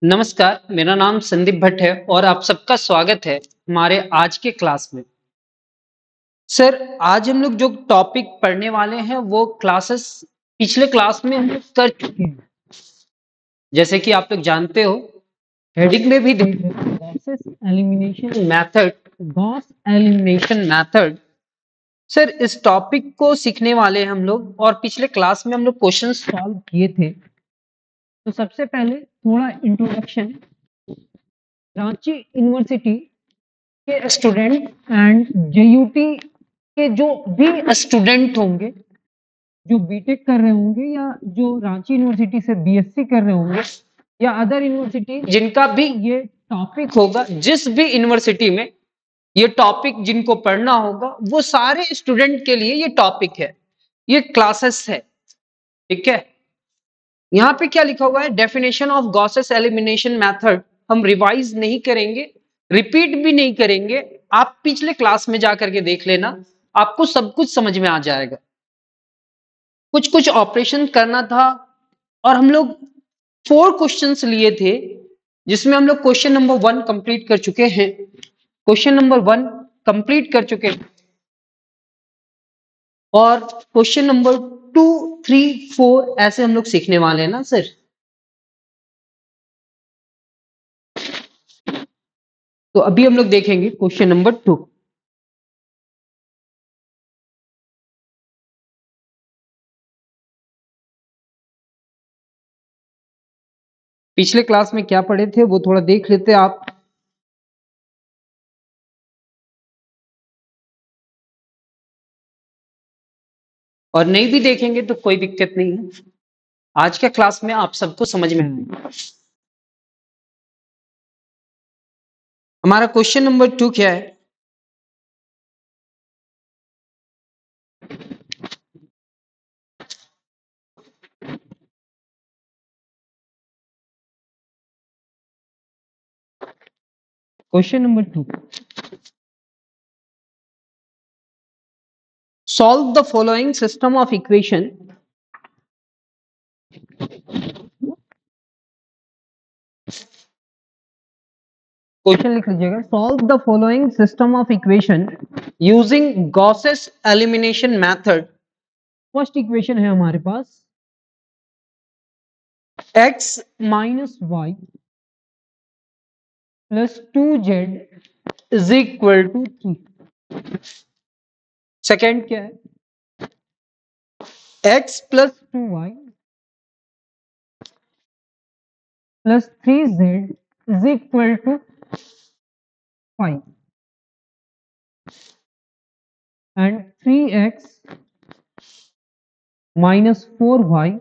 नमस्कार, मेरा नाम संदीप भट्ट है और आप सबका स्वागत है हमारे आज के क्लास में। सर, आज हम लोग जो टॉपिक पढ़ने वाले हैं वो क्लासेस पिछले क्लास में हम लोग कर चुके हैं। जैसे कि आप लोग जानते हो, हेडिंग में भी देख रहे हो Gauss's elimination method, Gauss elimination method. Sir, इस टॉपिक को सीखने वाले हैं हम लोग और पिछले क्लास में हम लोग क्वेश्चन सॉल्व किए थे। तो सबसे पहले थोड़ा इंट्रोडक्शन। रांची यूनिवर्सिटी के स्टूडेंट एंड जेयूटी के जो भी स्टूडेंट होंगे, जो बीटेक कर रहे होंगे या जो रांची यूनिवर्सिटी से बीएससी कर रहे होंगे या अदर यूनिवर्सिटी, जिनका भी ये टॉपिक होगा, जिस भी यूनिवर्सिटी में ये टॉपिक जिनको पढ़ना होगा, वो सारे स्टूडेंट के लिए ये टॉपिक है, ये क्लासेस है। ठीक है, यहाँ पे क्या लिखा हुआ है? Definition of Gauss's elimination method. हम रिवाइज नहीं करेंगे, रिपीट भी नहीं करेंगे। आप पिछले क्लास में जाकर के देख लेना, आपको सब कुछ समझ में आ जाएगा। कुछ कुछ ऑपरेशन करना था और हम लोग 4 क्वेश्चंस लिए थे, जिसमें हम लोग क्वेश्चन नंबर 1 कंप्लीट कर चुके हैं। क्वेश्चन नंबर 1 कंप्लीट कर चुके हैं और क्वेश्चन नंबर 2, 3, 4 ऐसे हम लोग सीखने वाले हैं ना सर। तो अभी हम लोग देखेंगे क्वेश्चन नंबर 2। पिछले क्लास में क्या पढ़े थे वो थोड़ा देख लेते आप। और नहीं भी देखेंगे तो कोई दिक्कत नहीं है, आज के क्लास में आप सबको समझ में आएगा। हमारा क्वेश्चन नंबर 2 क्या है? Question number 2, solve the following system of equation. Question लिख लीजिएगा, solve the following system of equation using Gauss's elimination method. First equation है हमारे पास x minus y plus 2z is equal to 3। Second क्या है? x plus 2y plus 3z is equal to 5 and 3x minus 4y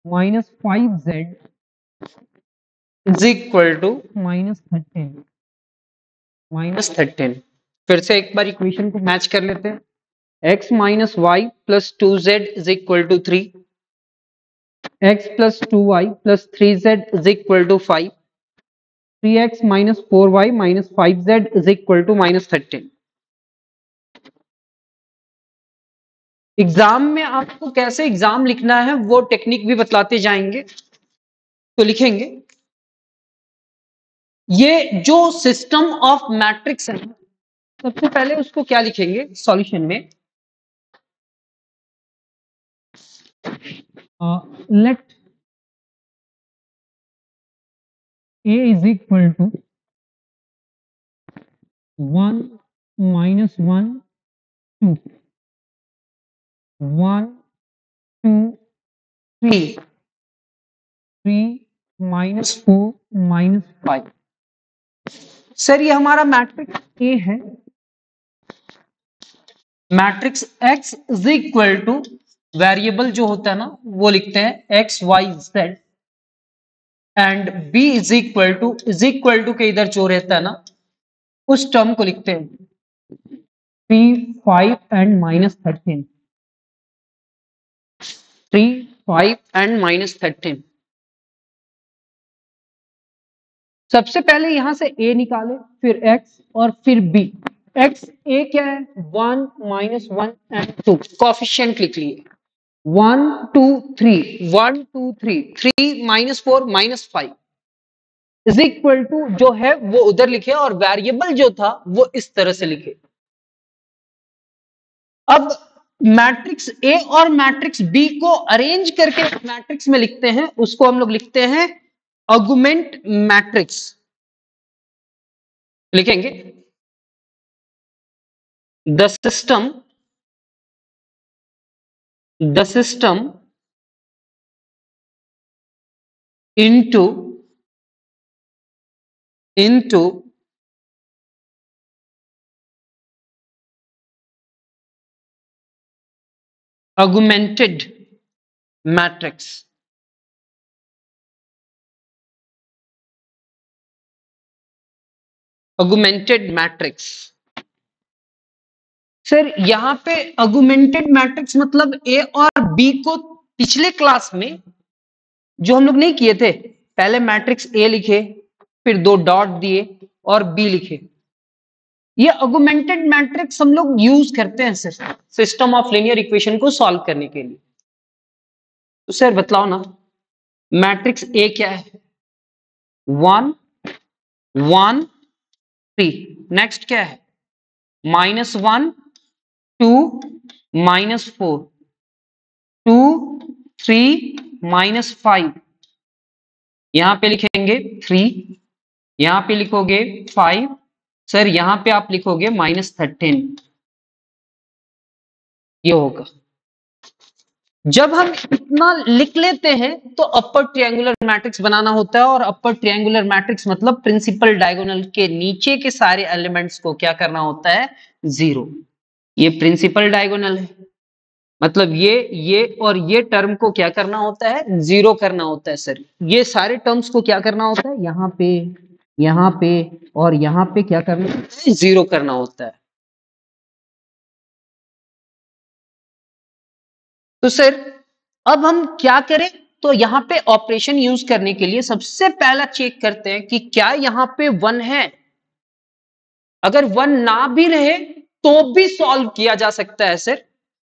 minus 5z is equal to minus 13। फिर से एक बार equation को match कर लेते हैं। x minus y plus 2z is equal to 3, x plus 2y plus 3z is equal to 5, 3x minus 4y minus 5z is equal to minus 13। Exam में आपको कैसे एग्जाम लिखना है वो टेक्निक भी बतलाते जाएंगे। तो लिखेंगे, ये जो सिस्टम ऑफ मैट्रिक्स है, सबसे पहले उसको क्या लिखेंगे सॉल्यूशन में? Let a is equal to 1 minus 1 2 1 2 3 3 minus 4 minus 5। Sir, ये हमारा मैट्रिक्स A है। Matrix X is equal to, variable जो होता है ना वो लिखते हैं X Y Z, and B is equal to के इधर जो रहता है ना उस टर्म को लिखते हैं 3, 5 एंड माइनस 13। 3, 5 and minus 13। सबसे पहले यहां से a निकाले, फिर x और फिर b। x a क्या है? 1 माइनस 1 एंड 2, कोफिशिएंट लिख लिए। 1 2 3 1 2 3 3 minus 4 minus 5 is equal to जो है वो उधर लिखे और वेरिएबल जो था वो इस तरह से लिखे। अब मैट्रिक्स ए और मैट्रिक्स बी को अरेंज करके मैट्रिक्स में लिखते हैं, उसको हम लोग लिखते हैं आर्गुमेंट मैट्रिक्स। लिखेंगे the system into augmented matrix। augmented matrix sir यहां पे augmented matrix मतलब ए और बी को पिछले क्लास में जो हम लोग नहीं किए थे, पहले मैट्रिक्स ए लिखे, फिर 2 डॉट दिए और बी लिखे, ये ऑगमेंटेड मैट्रिक्स हम लोग यूज करते हैं sir system of linear equation को सॉल्व करने के लिए। तो सर बतलाओ ना, मैट्रिक्स ए क्या है? 1 1 3। नेक्स्ट क्या है? -1 2 -4 2 3 -5। यहां पे लिखेंगे 3, यहां पे लिखोगे 5, सर यहां पे आप लिखोगे -13। ये होगा। जब हम इतना लिख लेते हैं तो अपर ट्रायंगुलर मैट्रिक्स बनाना होता है, और अपर ट्रायंगुलर मैट्रिक्स मतलब प्रिंसिपल डायगोनल के नीचे के सारे एलिमेंट्स को क्या करना होता है? 0। ये प्रिंसिपल डायगोनल है, मतलब ये और ये टर्म को क्या करना होता है? 0 करना होता है सर। ये सारे टर्म्स को क्या करना होता है? यहाँ पे और यहाँ पे क्या करना होता है? 0 करना होता है। तो सर अब हम क्या करें? तो यहां पे ऑपरेशन यूज करने के लिए सबसे पहला चेक करते हैं कि क्या यहां पे 1 है। अगर 1 ना भी रहे तो भी सॉल्व किया जा सकता है सर,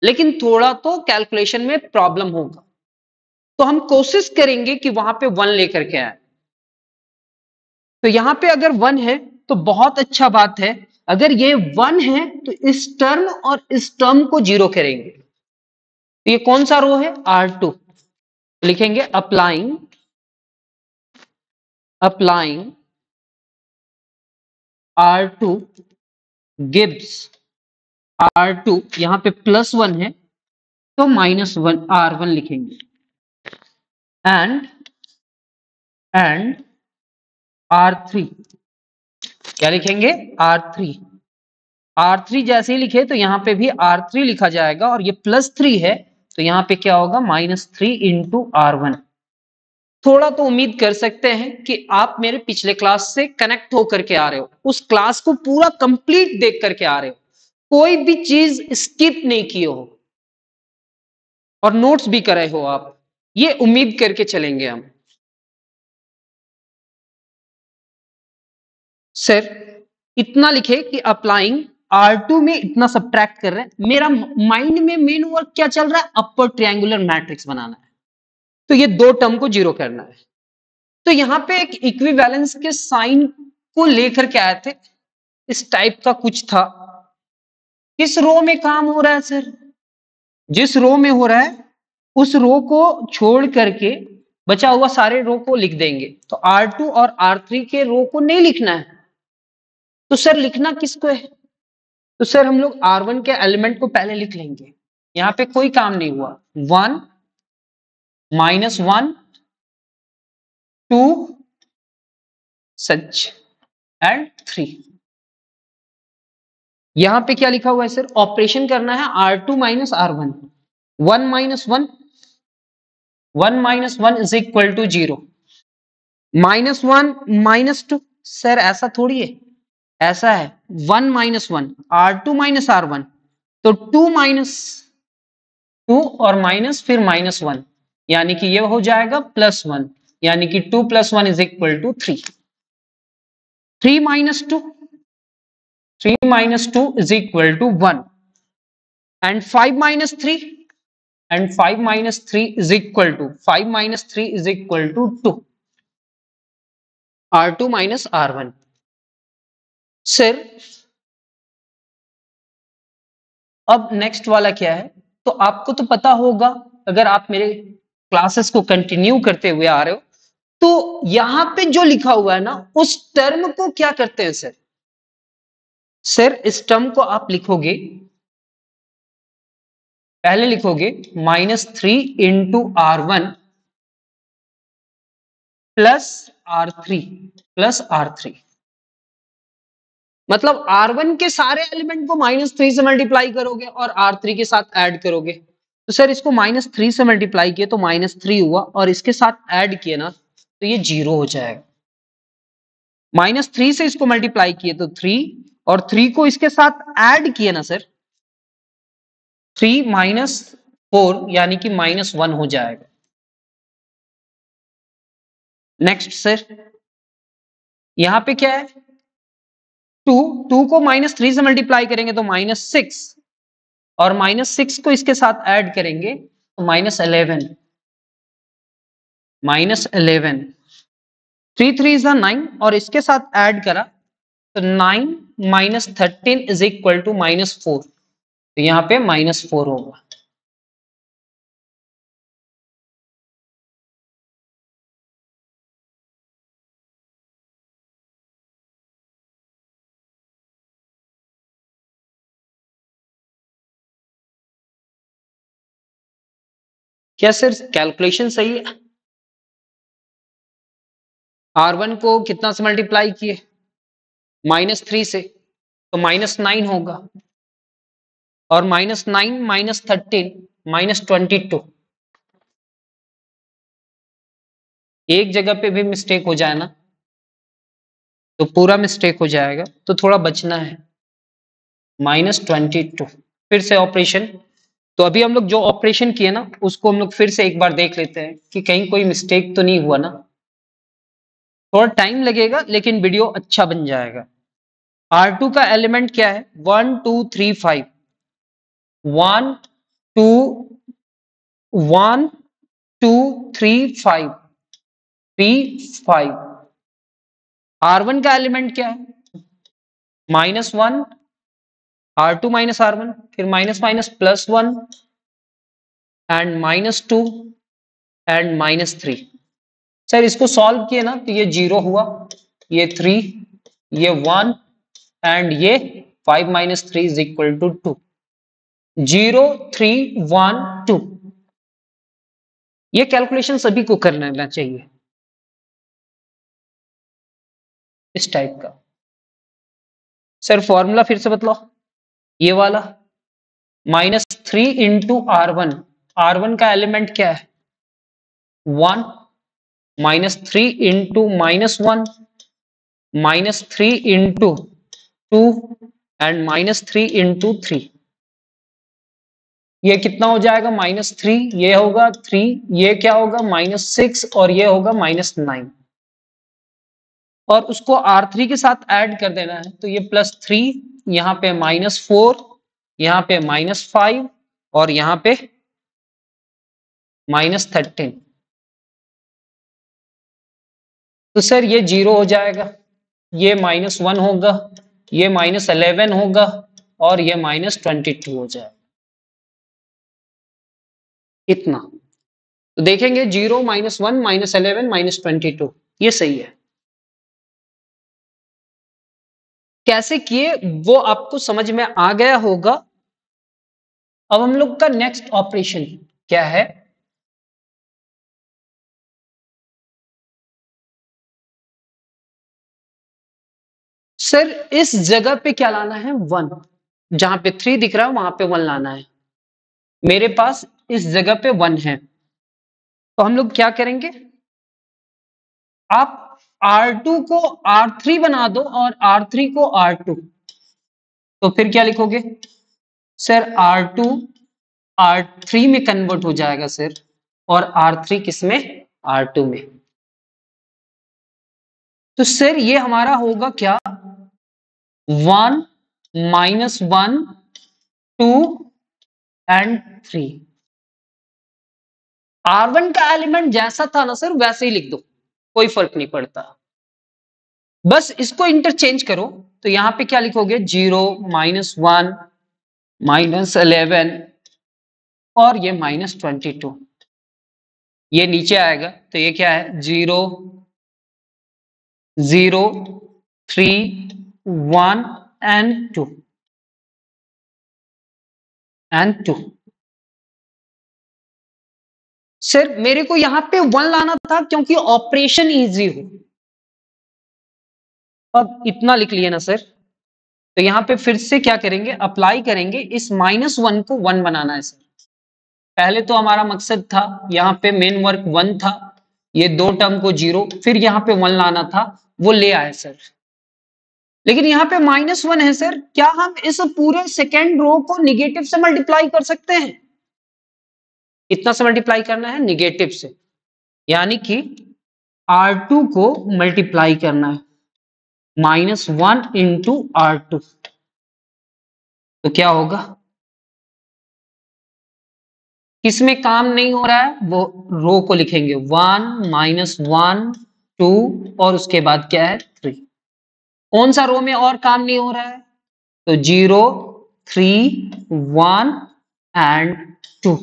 लेकिन थोड़ा तो कैलकुलेशन में प्रॉब्लम होगा, तो हम कोशिश करेंगे कि वहां पे 1 लेकर के आए। तो यहां पे अगर 1 है तो बहुत अच्छा बात है, अगर ये 1 है तो इस टर्म और इस टर्म को 0 करेंगे। तो ये कौन सा रो है? R2। लिखेंगे अप्लाइंग R2 gives R2, यहां पे +1 है तो -1 R1 लिखेंगे, एंड R3 क्या लिखेंगे? R3 जैसे ही लिखे तो यहां पे भी R3 लिखा जाएगा, और ये +3 है तो यहां पे क्या होगा? -3 इंटू R1। थोड़ा तो उम्मीद कर सकते हैं कि आप मेरे पिछले क्लास से कनेक्ट होकर के आ रहे हो, उस क्लास को पूरा कंप्लीट देख करके आ रहे हो, कोई भी चीज स्किप नहीं किए हो और नोट्स भी करे हो आप, ये उम्मीद करके चलेंगे हम। सर इतना लिखे कि अप्लाइंग R2 में इतना सब्ट्रैक्ट कर रहे हैं, मेरा माइंड में मेन वर्क क्या चल रहा है? अपर ट्रायंगुलर मैट्रिक्स बनाना है, तो ये 2 टर्म को 0 करना है। तो यहां पे एक इक्विवेलेंस के साइन को लेकर के आए थे, इस टाइप का कुछ था। किस रो में काम हो रहा है सर? जिस रो में हो रहा है उस रो को छोड़ करके बचा हुआ सारे रो को लिख देंगे। तो R2 और R3 के रो को नहीं लिखना है, तो सर लिखना किसको है? तो सर हम लोग R1 के एलिमेंट को पहले लिख लेंगे, यहां पे कोई काम नहीं हुआ। 1 -1 2 सच एंड 3। यहां पे क्या लिखा हुआ है सर? ऑपरेशन करना है R2 minus R1। 1 minus 1 is equal to 0। -1 -2 sir ऐसा थोड़ी है, ऐसा है 1 -1 R2 माइनस R1, तो 2 -2 और माइनस फिर -1, यानी कि ये हो जाएगा +1, यानी कि 2 + 1 is equal to 3। 3 -2 is equal to 1, and 5 -3 and 5 minus 3 is equal to 5 minus 3 is equal to 2 R2 minus R1। Sir अब नेक्स्ट वाला क्या है, तो आपको तो पता होगा अगर आप मेरे क्लासेस को कंटिन्यू करते हुए आ रहे हो, तो यहां पे जो लिखा हुआ है ना उस टर्म को क्या करते हैं सर। सर इस टर्म को आप लिखोगे, पहले लिखोगे -3 इंटू R1 प्लस R3 मतलब R1 के सारे एलिमेंट को -3 से मल्टीप्लाई करोगे और R3 के साथ ऐड करोगे। तो सर इसको -3 से मल्टीप्लाई किए तो -3 हुआ और इसके साथ ऐड किए ना तो ये 0 हो जाएगा। -3 से इसको मल्टीप्लाई किए तो 3 और 3 को इसके साथ ऐड किए ना सर 3 माइनस 4 यानी कि -1 हो जाएगा। नेक्स्ट सर यहां पे क्या है 2 को -3 से मल्टीप्लाई करेंगे तो -6 और -6 को इसके साथ ऐड करेंगे तो -11 3 3 इज 9 और इसके साथ ऐड करा तो 9 माइनस 13 इज इक्वल टू -4 तो यहाँ पे -4 होगा। क्या सर कैलकुलेशन सही है। R1 को कितना से मल्टीप्लाई किए -3 से तो -9 होगा और -9 माइनस 13 -22 एक जगह पे भी मिस्टेक हो जाए ना तो पूरा मिस्टेक हो जाएगा तो थोड़ा बचना है। -22 फिर से ऑपरेशन, तो अभी हम लोग जो ऑपरेशन किए ना उसको हम लोग फिर से एक बार देख लेते हैं कि कहीं कोई मिस्टेक तो नहीं हुआ ना। थोड़ा टाइम लगेगा लेकिन वीडियो अच्छा बन जाएगा। R2 का एलिमेंट क्या है 1 2 3 5 1 2 1 2 3 5 3 5। R1 का एलिमेंट क्या है -1 R2 माइनस R1 फिर minus minus +1 and -2 and -3। Sir इसको सॉल्व किए ना तो ये 0 हुआ, ये 3, ये 1 एंड ये 5 माइनस 3 इज इक्वल टू 2 0 3 1 2। ये कैलकुलेशन सभी को कर लेना चाहिए इस टाइप का। सर फॉर्मूला फिर से बतलाओ ये वाला -3 इंटू R1 का एलिमेंट क्या है 1 -3 इंटू -1 -3 इंटू 2 एंड -3 इंटू 3। ये कितना हो जाएगा -3, ये होगा 3, ये क्या होगा -6 और ये होगा -9 और उसको R3 के साथ ऐड कर देना है तो ये +3 यहाँ पे -4 यहाँ पे -5 और यहाँ पे -13। तो सर ये 0 हो जाएगा, ये -1 होगा, ये -11 होगा और ये -22 हो जाएगा इतना। तो देखेंगे 0 -1 -11 -22 ये सही है। कैसे किए वो आपको समझ में आ गया होगा। अब हम लोग का नेक्स्ट ऑपरेशन क्या है सर इस जगह पे क्या लाना है 1, जहां पे 3 दिख रहा है वहां पे 1 लाना है। मेरे पास इस जगह पे 1 है तो हम लोग क्या करेंगे आप R2 को R3 बना दो और R3 को R2 तो फिर क्या लिखोगे सर R2 R3 में कन्वर्ट हो जाएगा सर और R3 किस में R2 में। तो सर ये हमारा होगा क्या 1 -1 2 एंड 3 R1 का एलिमेंट जैसा था ना सर वैसे ही लिख दो, कोई फर्क नहीं पड़ता, बस इसको इंटरचेंज करो। तो यहां पे क्या लिखोगे, 0 -1 -11 और ये -22, ये नीचे आएगा तो ये क्या है, 0 0 3 1 एंड 2 एंड 2। सर मेरे को यहां पे 1 लाना था क्योंकि ऑपरेशन इजी हो। अब इतना लिख लिया ना सर, तो यहां पे फिर से क्या करेंगे, अप्लाई करेंगे, इस -1 को 1 बनाना है सर। पहले तो हमारा मकसद था, यहाँ पे मेन वर्क 1 था, ये दो टर्म को 0, फिर यहाँ पे 1 लाना था, वो ले आए सर। लेकिन यहाँ पे -1 है सर, क्या हम इस पूरे सेकेंड रो को निगेटिव से मल्टीप्लाई कर सकते हैं? कितना से मल्टीप्लाई करना है, निगेटिव से, यानी कि R2 को मल्टीप्लाई करना है -1 इंटू R2, तो क्या होगा, किसमें काम नहीं हो रहा है, वो रो को लिखेंगे 1 -1 2 और उसके बाद क्या है 3। कौन सा रो में और काम नहीं हो रहा है, तो 0 3 1 एंड 2।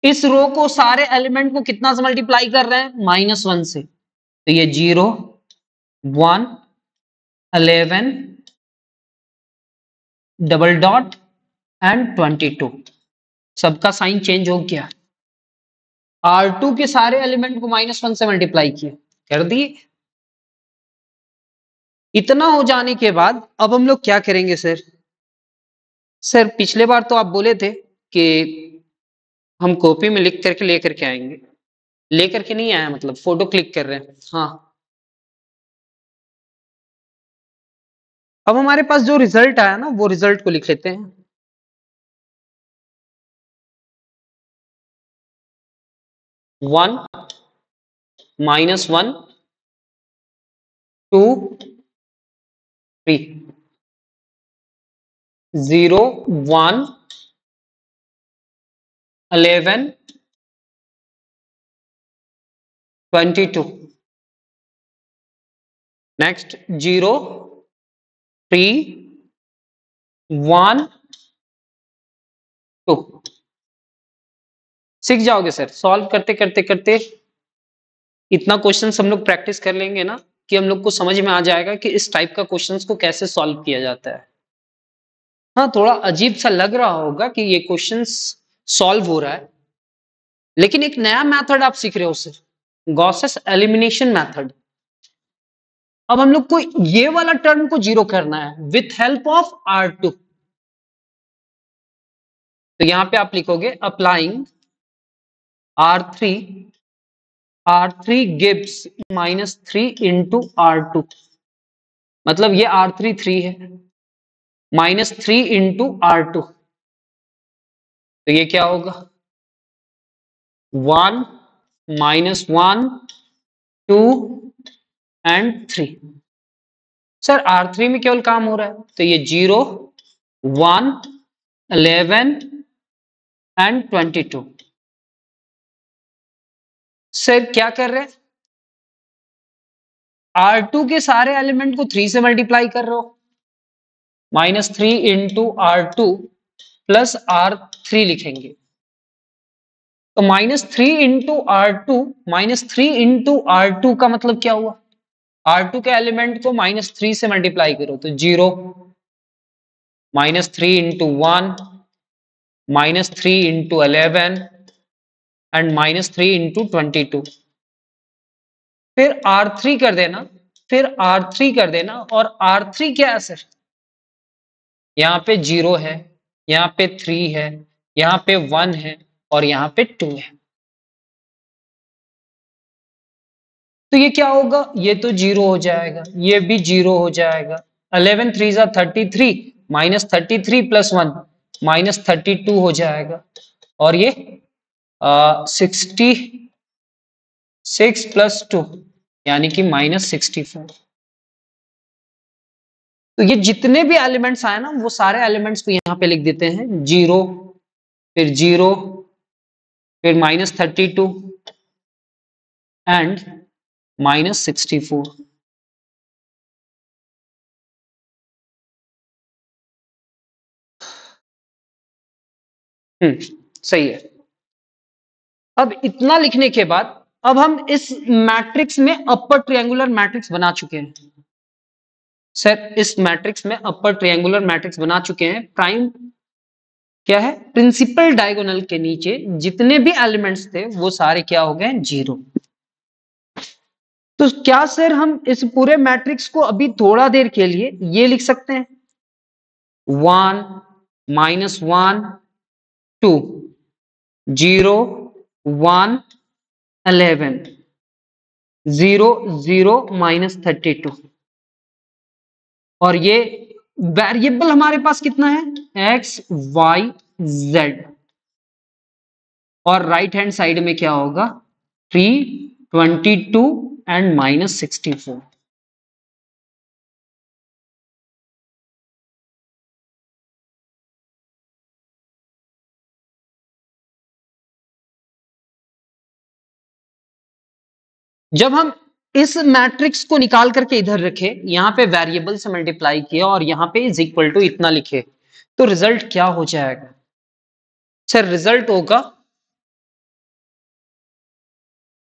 इस रो को सारे एलिमेंट को कितना से मल्टीप्लाई कर रहे हैं, -1 से, तो ये 0 1 11 डबल डॉट एंड 22। सबका साइन चेंज हो गया, R2 के सारे एलिमेंट को -1 से मल्टीप्लाई किए, कर दिए। इतना हो जाने के बाद अब हम लोग क्या करेंगे सर, सर पिछले बार तो आप बोले थे कि हम कॉपी में लिख करके लेकर के आएंगे, लेकर के नहीं आया, मतलब फोटो क्लिक कर रहे हैं। हाँ, अब हमारे पास जो रिजल्ट आया ना वो रिजल्ट को लिख लेते हैं। 1 -1 2 3 0 1 11 22, नेक्स्ट 0 3 1 2। सीख जाओगे सर, सॉल्व करते करते करते इतना क्वेश्चन हम लोग प्रैक्टिस कर लेंगे ना कि हम लोग को समझ में आ जाएगा कि इस टाइप का क्वेश्चंस को कैसे सॉल्व किया जाता है। हाँ, थोड़ा अजीब सा लग रहा होगा कि ये क्वेश्चंस सॉल्व हो रहा है, लेकिन एक नया मेथड आप सीख रहे हो सर, गॉसेस एलिमिनेशन मेथड। अब हम लोग को ये वाला टर्म को 0 करना है विथ हेल्प ऑफ R2। तो यहां पे आप लिखोगे applying R3 gives -3 into R2, मतलब ये R3 3 है, -3 इंटू R2, तो ये क्या होगा 1 -1 2 एंड 3। सर R3 में केवल काम हो रहा है, तो ये 0 1 11 एंड 22। सर क्या कर रहे हैं, R2 के सारे एलिमेंट को 3 से मल्टीप्लाई कर रहे हो, -3 इंटू R2 प्लस R3 लिखेंगे, तो -3 इंटू R2, -3 इंटू R2 का मतलब क्या हुआ, R2 के एलिमेंट को -3 से मल्टीप्लाई करो, तो 0 -3 इंटू 1 -3 इंटू 11 एंड -3 इंटू 22। फिर R3 कर देना, फिर R3 कर देना, और R3 क्या है सर, यहाँ पे 0 है, यहाँ पे 3 है, यहाँ पे 1 है और यहाँ पे 2 है, तो ये क्या होगा, ये तो 0 हो जाएगा, ये भी 0 हो जाएगा। 11 3 जा 33, -33 प्लस 1 -32 हो जाएगा, और ये 66 प्लस 2 यानी कि -64। तो ये जितने भी एलिमेंट्स आए ना वो सारे एलिमेंट्स को यहाँ पे लिख देते हैं, 0 फिर 0 फिर -32 एंड -64। सही है। अब इतना लिखने के बाद अब हम इस मैट्रिक्स में अपर ट्रायंगुलर मैट्रिक्स बना चुके हैं। सर इस मैट्रिक्स में अपर ट्रायंगुलर मैट्रिक्स बना चुके हैं। प्राइम क्या है? प्रिंसिपल डायगोनल के नीचे जितने भी एलिमेंट्स थे वो सारे क्या हो गए? 0। तो क्या सर हम इस पूरे मैट्रिक्स को अभी थोड़ा देर के लिए ये लिख सकते हैं 1 -1 2 0 1 11 0 0 -32। और ये वेरिएबल हमारे पास कितना है? x y z। और राइट हैंड साइड में क्या होगा? 3 22 एंड -64। जब हम इस मैट्रिक्स को निकाल करके इधर रखे, यहां पे वेरिएबल से मल्टीप्लाई किया और यहां पे इज इक्वल टू इतना लिखे, तो रिजल्ट क्या हो जाएगा? सर रिजल्ट होगा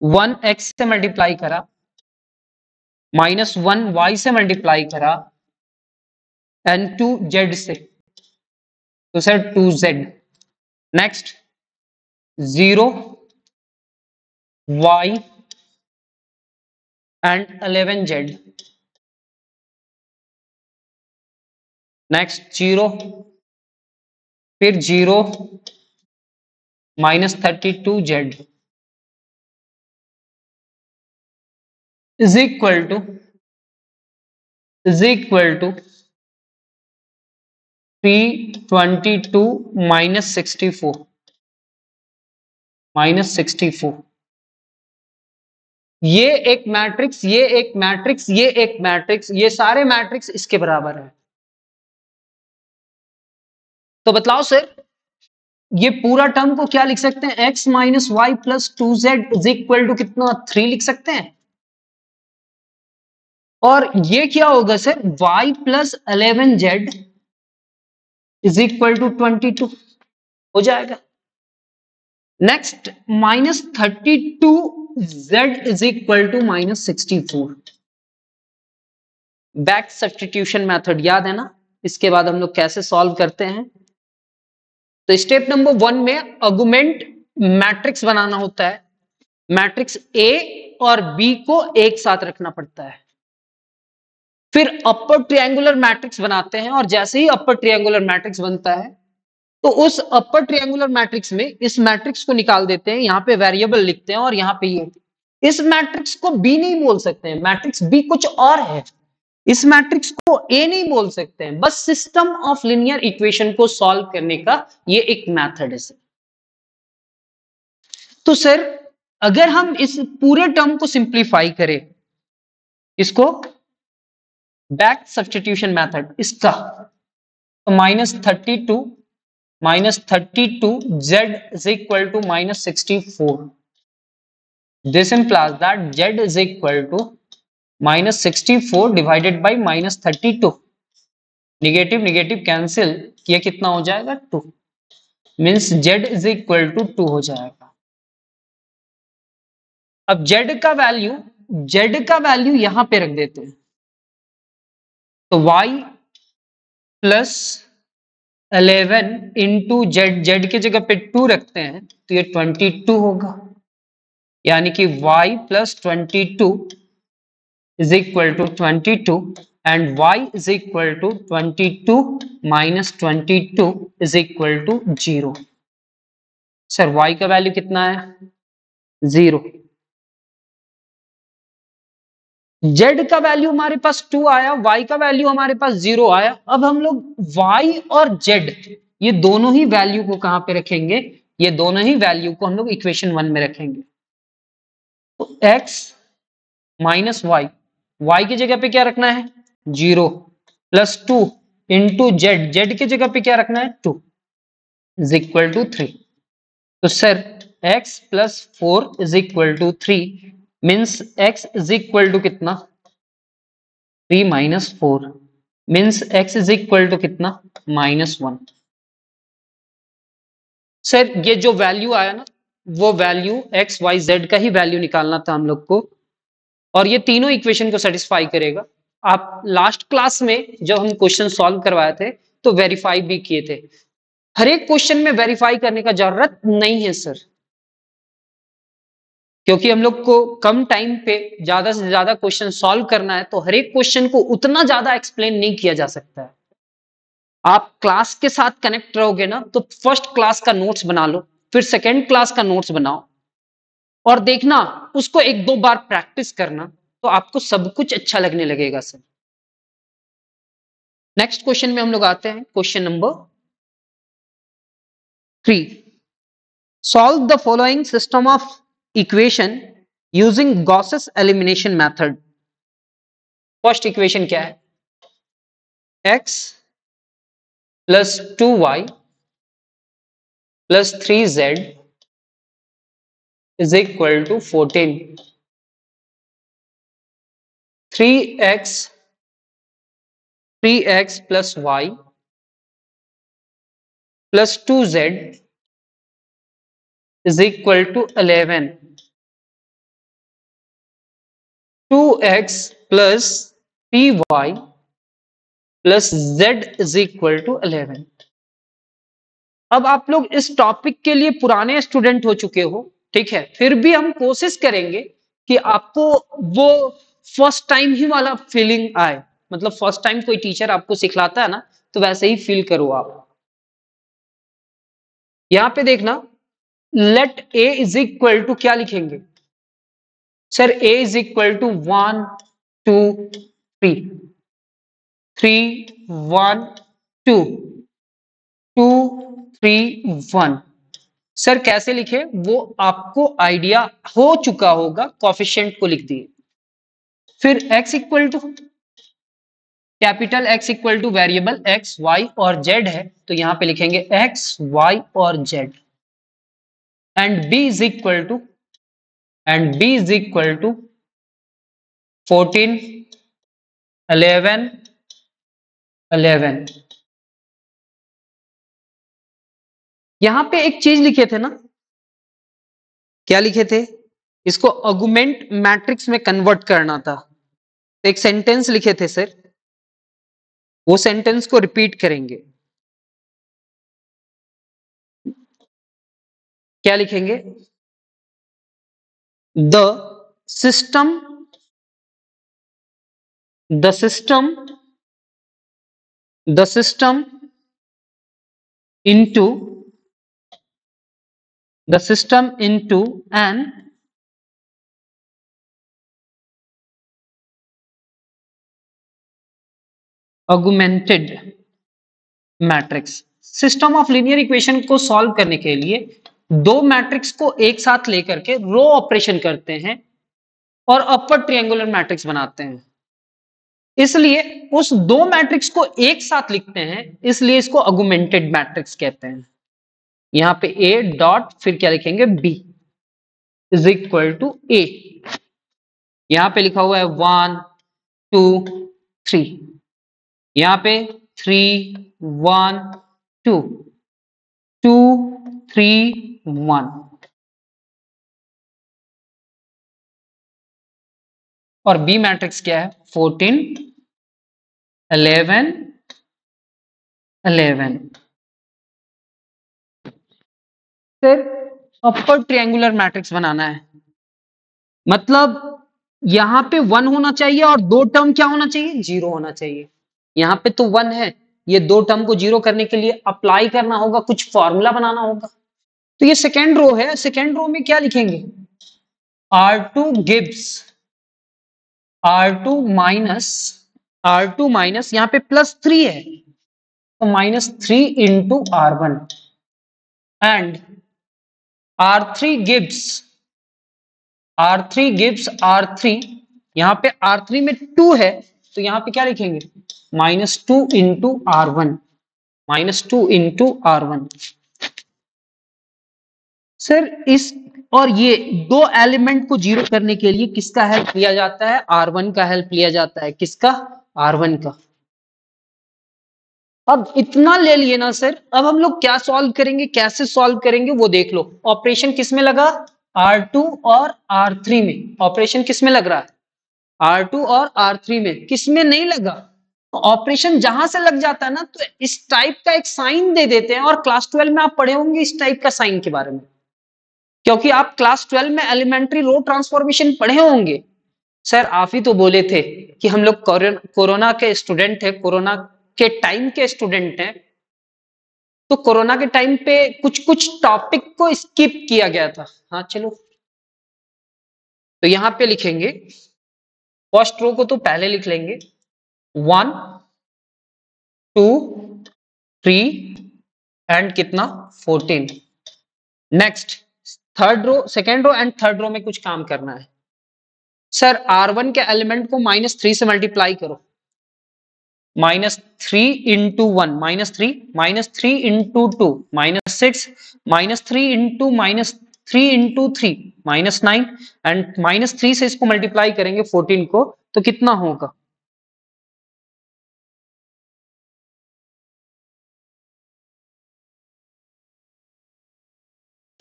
1x से मल्टीप्लाई करा, -1y से मल्टीप्लाई करा एंड 2z से, तो sir 2z। Next 0 y and 11z। Next 0 फिर 0 -32z इज इक्वल टू 322 -64। ये एक मैट्रिक्स, ये एक मैट्रिक्स, ये एक मैट्रिक्स, ये सारे मैट्रिक्स इसके बराबर है। तो बतलाओ सर ये पूरा टर्म को क्या लिख सकते हैं? x - y + 2z is equal to कितना? 3 लिख सकते हैं। और ये क्या होगा sir? y + 11z is equal to 22 हो जाएगा। Next -32z is equal to -64। Back substitution method याद है ना? इसके बाद हम लोग कैसे सॉल्व करते हैं? तो स्टेप नंबर 1 में आर्गुमेंट मैट्रिक्स बनाना होता है। मैट्रिक्स ए और बी को एक साथ रखना पड़ता है। फिर अपर ट्रायंगुलर मैट्रिक्स बनाते हैं और जैसे ही अपर ट्रायंगुलर मैट्रिक्स बनता है तो उस अपर ट्रायंगुलर मैट्रिक्स में इस मैट्रिक्स को निकाल देते हैं, यहां पे वेरिएबल लिखते हैं और यहां पे ये इस मैट्रिक्स को बी नहीं बोल सकते हैं, मैट्रिक्स बी कुछ और है। इस मैट्रिक्स को ए नहीं बोल सकते हैं, बस सिस्टम ऑफ लीनियर इक्वेशन को सॉल्व करने का ये एक मेथड है। तो सर अगर हम इस पूरे टर्म को सिंप्लीफाई करें, इसको बैक सब्स्टिट्यूशन मेथड इसका, तो -32 z is equal to -64. This implies that z is equal to -64 divided by -32. Negative negative cancel, ये कितना हो जाएगा? 2। Means z is equal to 2 हो जाएगा। अब z का वैल्यू यहां पे रख देते हैं, तो y + 11 इंटू जेड की जगह पे 2 रखते हैं तो ये 22 होगा। यानी कि y + 22 is equal to 22 and y is equal to 22 - 22 is equal to 0। Sir y का वैल्यू कितना है? 0। z का वैल्यू हमारे पास 2 आया, y का वैल्यू हमारे पास 0 आया। अब हम लोग y और z ये दोनों ही वैल्यू को कहां पे रखेंगे? ये दोनों ही वैल्यू को हम लोग इक्वेशन 1 में रखेंगे। तो x - y की जगह पे क्या रखना है? 0 + 2 इंटू जेड की जगह पे क्या रखना है? 2 इज इक्वल टू 3। तो sir x plus 4 is equal to 3 means x is equal to कितना 3 minus 4 means x is equal to कितना -1। सर ये जो वैल्यू आया ना वो वैल्यू x y z का ही वैल्यू निकालना था हम लोग को और ये तीनों इक्वेशन को सेटिस्फाई करेगा। आप लास्ट क्लास में जब हम क्वेश्चन सॉल्व करवाए थे तो वेरीफाई भी किए थे। हर एक क्वेश्चन में वेरीफाई करने का जरूरत नहीं है सर, क्योंकि हम लोग को कम टाइम पे ज्यादा से ज्यादा क्वेश्चन सॉल्व करना है तो हर एक क्वेश्चन को उतना ज्यादा एक्सप्लेन नहीं किया जा सकता है। आप क्लास के साथ कनेक्ट रहोगे ना तो फर्स्ट क्लास का नोट्स बना लो, फिर सेकेंड क्लास का नोट्स बनाओ और देखना उसको एक दो बार प्रैक्टिस करना तो आपको सब कुछ अच्छा लगने लगेगा सर। नेक्स्ट क्वेश्चन में हम लोग आते हैं, question number 3। Solve the following system of equation using Gauss's elimination method. First equation क्या है, x plus 2y plus 3z is equal to 14। 3x plus y plus 2z is equal to 11। 2x plus 3y plus z is equal to 11। अब आप लोग इस topic के लिए पुराने student हो चुके हो, ठीक है, फिर भी हम कोशिश करेंगे कि आपको वो फर्स्ट टाइम ही वाला फीलिंग आए, मतलब फर्स्ट टाइम कोई टीचर आपको सिखलाता है ना तो वैसे ही फील करो आप। यहां पे देखना, let a is equal to क्या लिखेंगे sir, a is equal to 1 2 3 3 1 2 2 3 1। Sir कैसे लिखे वो आपको आइडिया हो चुका होगा, कोफिशिएंट को लिख दिए। फिर x equal to capital X equal to variable x y और z है तो यहां पे लिखेंगे x y और z and b is equal to 14 11 11। यहां पे एक चीज लिखे थे ना, क्या लिखे थे, इसको आर्गुमेंट मैट्रिक्स में कन्वर्ट करना था। एक सेंटेंस लिखे थे सर, वो सेंटेंस को रिपीट करेंगे। क्या लिखेंगे, the system into an augmented matrix. System of linear equation को सॉल्व करने के लिए दो मैट्रिक्स को एक साथ लेकर के रो ऑपरेशन करते हैं और अपर ट्रायंगुलर मैट्रिक्स बनाते हैं, इसलिए उस दो मैट्रिक्स को एक साथ लिखते हैं, इसलिए इसको ऑगमेंटेड मैट्रिक्स कहते हैं। यहां पे A डॉट फिर क्या लिखेंगे B is equal to A। यहां पे लिखा हुआ है 1 2 3, यहां पे 3 1 2 2 3 1 और B मैट्रिक्स क्या है 14 11 11। फिर अपर ट्रायंगुलर मैट्रिक्स बनाना है, मतलब यहां पे 1 होना चाहिए और दो टर्म क्या होना चाहिए 0 होना चाहिए। यहां पे तो 1 है, ये दो टर्म को 0 करने के लिए अप्लाई करना होगा, कुछ फॉर्मूला बनाना होगा। तो ये सेकेंड रो है, सेकेंड रो में क्या लिखेंगे R2 गिव्स R2 माइनस यहां पे +3 है तो -3 into R1 and R3 gives R3, यहां पे R3 में 2 है तो यहां पे क्या लिखेंगे -2 into R1 -2 into R1। Sir इस और ये दो एलिमेंट को जीरो करने के लिए किसका हेल्प लिया जाता है? R1 का हेल्प लिया जाता है। किसका? R1 का। अब इतना ले लिए ना सर, अब हम लोग क्या सॉल्व करेंगे, कैसे सॉल्व करेंगे वो देख लो। ऑपरेशन किस में लगा? R2 और R3 में। ऑपरेशन किस में लग रहा है? R2 और R3 में। किस में नहीं लगा? ऑपरेशन जहां से लग जाता है ना, तो इस टाइप का एक साइन दे देते हैं। और क्लास 12 में आप पढ़े होंगे इस टाइप का साइन के बारे में, क्योंकि आप क्लास 12 में एलिमेंट्री रो ट्रांसफॉर्मेशन पढ़े होंगे। सर आप ही तो बोले थे कि हम लोग कोरोना के स्टूडेंट हैं, कोरोना के टाइम के स्टूडेंट हैं, तो कोरोना के टाइम पे कुछ कुछ टॉपिक को स्किप किया गया था। हाँ चलो, तो यहां पे लिखेंगे, फर्स्ट रो को तो पहले लिख लेंगे, 1 2 3 एंड कितना 14। Next third row, second row and third row में कुछ काम करना है। सर R1 के एलिमेंट को -3 से मल्टीप्लाई करो। -3 into 1 -3, -3 into 2 -6, -3 into -3 into 3 -9 and -3 से इसको मल्टीप्लाई करेंगे 14 को, तो कितना होगा?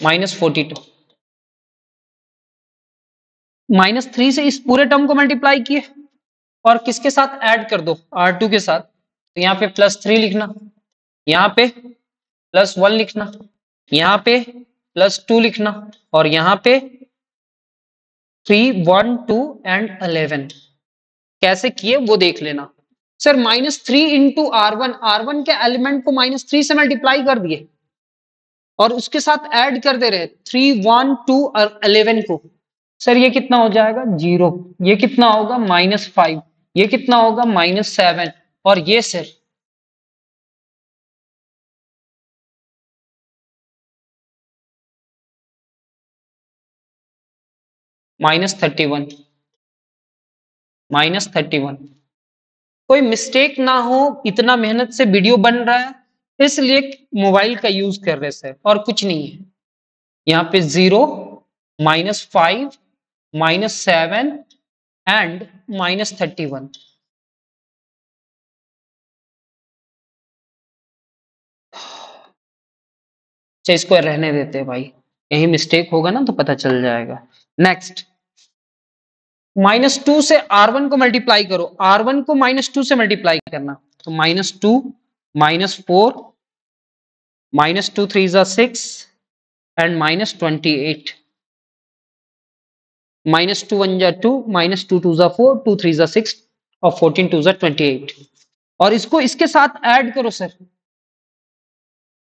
-42। -3 से इस पूरे टर्म को मल्टीप्लाई किए और किसके साथ ऐड कर दो? R2 के साथ। तो यहाँ पे +3 लिखना, यहाँ पे +1 लिखना, यहाँ पे +2 लिखना, और यहाँ पे 3 1 2 एंड 11। कैसे किए वो देख लेना। सर -3 इंटू R1 के एलिमेंट को -3 से मल्टीप्लाई कर दिए और उसके साथ ऐड कर दे रहे 3 1 2 और 11 को। सर ये कितना हो जाएगा? 0। ये कितना होगा? -5। ये कितना होगा? -7। और ये सर -31। -31। कोई मिस्टेक ना हो, इतना मेहनत से वीडियो बन रहा है इसलिए मोबाइल का यूज कर रहे सर, और कुछ नहीं है। यहाँ पे 0 -5 -7 एंड -31। अच्छा इसको रहने देते हैं भाई, यही मिस्टेक होगा ना तो पता चल जाएगा। नेक्स्ट, -2 से R1 को मल्टीप्लाई करो। R1 को -2 से मल्टीप्लाई करना, तो -2 -4 -2 3 6 एंड -28। -2 1 2, -2 2 4, 2 3 6 और 14 2 28। और इसको इसके साथ ऐड करो सर।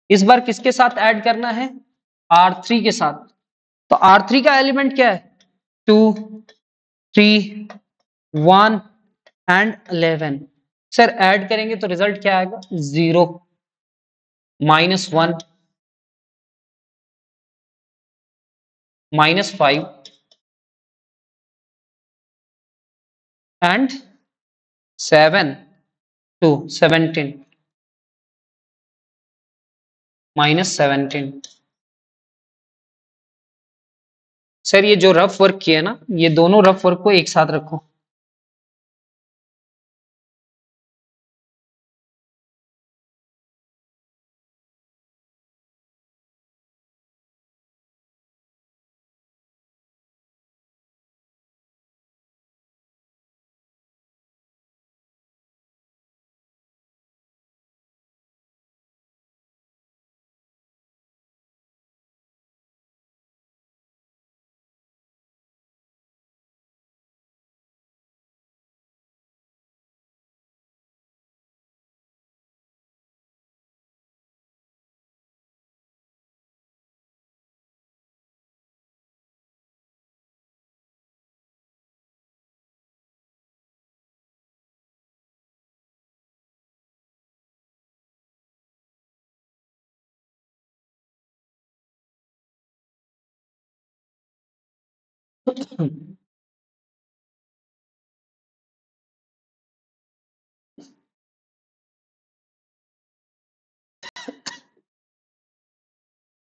इस बार किसके साथ ऐड करना है? R3 के साथ। तो R3 का एलिमेंट क्या है? 2 3 1 एंड 11। सर ऐड करेंगे तो रिजल्ट क्या आएगा? 0 -1 -5 एंड 7 2 17 -17। सर ये जो रफ वर्क किया ना, ये दोनों रफ वर्क को एक साथ रखो।